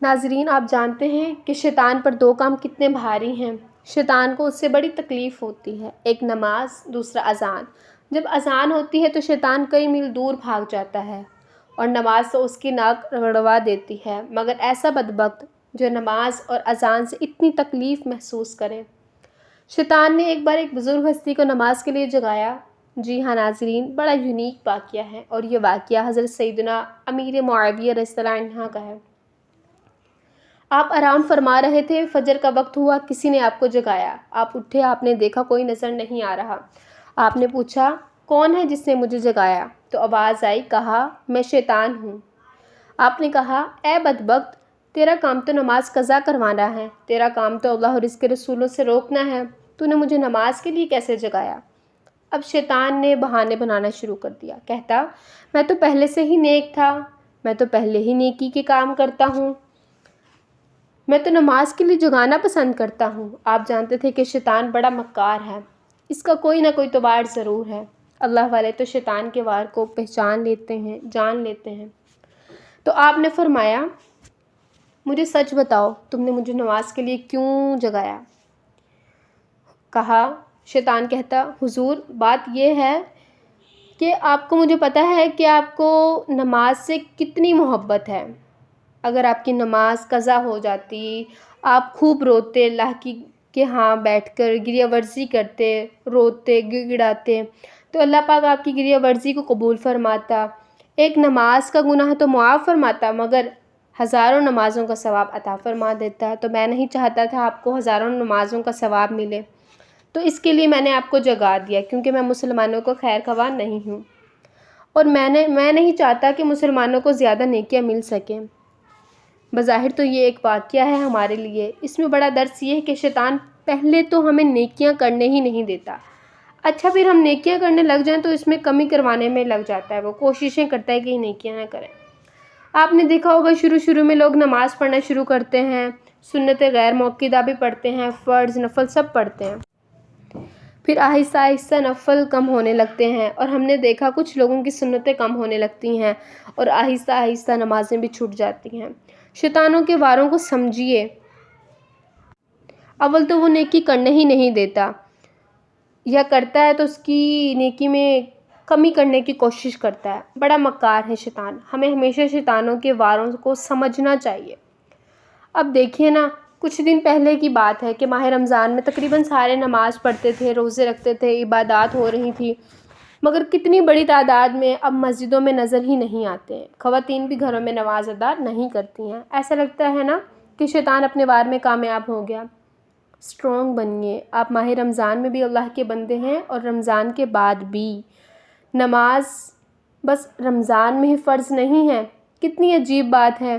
ناظرین، آپ جانتے ہیں کہ شیطان پر دو کام کتنے بھاری ہیں۔ شیطان کو اس سے بڑی تکلیف ہوتی ہے، ایک نماز، دوسرا اذان۔ جب اذان ہوتی ہے تو شیطان کئی میل دور بھاگ جاتا ہے اور نماز تو اس کی ناک رگڑوا دیتی ہے، مگر ایسا بدبخت جو نماز اور اذان سے اتنی تکلیف محسوس کرے۔ شیطان نے ایک بار ایک بزرگ ہستی کو نماز کے لیے جگایا۔ جی ہاں ناظرین، بڑا یونیک واقعہ ہے اور یہ واقعہ حضرت سیدنا امیر معاویہ رضی اللہ عنہ کا ہے۔ آپ آرام فرما رہے تھے، فجر کا وقت ہوا، کسی نے آپ کو جگایا۔ آپ اٹھے، آپ نے دیکھا کوئی نظر نہیں آ رہا۔ آپ نے پوچھا کون ہے جس نے مجھے جگایا؟ تو آواز آئی، کہا میں شیطان ہوں۔ آپ نے کہا اے بدبخت، تیرا کام تو نماز قضا کروانا ہے، تیرا کام تو اللہ اور اس کے رسولوں سے روکنا ہے، تو نے مجھے نماز کے لیے کیسے جگایا؟ اب شیطان نے بہانے بنانا شروع کر دیا، کہتا میں تو پہلے سے ہی نیک تھا، میں تو پہلے ہی نیکی کے کام کرتا ہوں، میں تو نماز کے لیے جگانا پسند کرتا ہوں۔ آپ جانتے تھے کہ شیطان بڑا مکار ہے، اس کا کوئی نہ کوئی تو وار ضرور ہے۔ اللہ والے تو شیطان کے وار کو پہچان لیتے ہیں، جان لیتے ہیں۔ تو آپ نے فرمایا مجھے سچ بتاؤ، تم نے مجھے نماز کے لیے کیوں جگایا؟ کہا، شیطان کہتا حضور بات یہ ہے کہ آپ کو مجھے پتہ ہے کہ آپ کو نماز سے کتنی محبت ہے۔ اگر آپ کی نماز قضا ہو جاتی، آپ خوب روتے، اللہ کے ہاں بیٹھ کر گریہ ورزی کرتے، روتے، گڑ گڑاتے، تو اللہ پاک آپ کی گریہ ورزی کو قبول فرماتا، ایک نماز کا گناہ تو معاف فرماتا، مگر ہزاروں نمازوں کا ثواب عطا فرما دیتا۔ تو میں نہیں چاہتا تھا آپ کو ہزاروں نمازوں کا ثواب ملے، تو اس کے لیے میں نے آپ کو جگا دیا، کیونکہ میں مسلمانوں کو خیر خواہ نہیں ہوں، اور میں نہیں چاہتا کہ مسلمانوں کو زیادہ نیکیاں مل سکیں۔ بظاہر تو یہ ایک واقعہ ہے ہمارے لیے، اس میں بڑا درس یہ ہے کہ شیطان پہلے تو ہمیں نیکیاں کرنے ہی نہیں دیتا، اچھا پھر ہم نیکیاں کرنے لگ جائیں تو اس میں کمی کروانے میں لگ جاتا ہے، وہ کوششیں کرتا ہے کہ یہ نیکیاں نہ کریں۔ آپ نے دیکھا ہوگا شروع میں لوگ نماز پڑھنا شروع کرتے ہیں، سنت غیر موقدہ بھی پڑھتے ہیں، فرض نفل سب پڑھتے ہیں، پھر آہستہ آہستہ نفل کم ہونے لگتے ہیں، اور ہم نے دیکھا کچھ لوگوں کی سنتیں کم ہونے لگتی ہیں اور آہستہ آہستہ نمازیں بھی چھوٹ جاتی ہیں۔ شیطانوں کے واروں کو سمجھیے، اول تو وہ نیکی کرنے ہی نہیں دیتا، یا کرتا ہے تو اس کی نیکی میں کمی کرنے کی کوشش کرتا ہے، بڑا مکار ہے شیطان۔ ہمیں ہمیشہ شیطانوں کے واروں کو سمجھنا چاہیے۔ اب دیکھیے نا، کچھ دن پہلے کی بات ہے کہ ماہ رمضان میں تقریباً سارے نماز پڑھتے تھے، روزے رکھتے تھے، عبادات ہو رہی تھی، مگر کتنی بڑی تعداد میں اب مسجدوں میں نظر ہی نہیں آتے ہیں۔ خواتین بھی گھروں میں نماز ادا نہیں کرتی ہیں۔ ایسا لگتا ہے نا کہ شیطان اپنے وار میں کامیاب ہو گیا۔ اسٹرانگ بنیے، آپ ماہ رمضان میں بھی اللہ کے بندے ہیں اور رمضان کے بعد بھی۔ نماز بس رمضان میں ہی فرض نہیں ہے، کتنی عجیب بات ہے،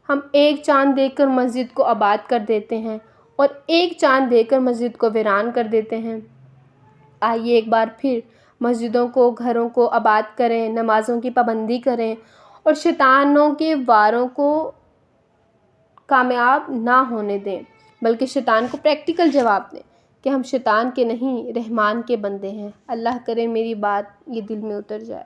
ہم ایک چاند دیکھ کر مسجد کو آباد کر دیتے ہیں اور ایک چاند دیکھ کر مسجد کو ویران کر دیتے ہیں۔ آئیے ایک بار پھر مسجدوں کو، گھروں کو آباد کریں، نمازوں کی پابندی کریں اور شیطانوں کے واروں کو کامیاب نہ ہونے دیں، بلکہ شیطان کو پریکٹیکل جواب دیں کہ ہم شیطان کے نہیں، رحمان کے بندے ہیں۔ اللہ کرے میری بات یہ دل میں اتر جائے۔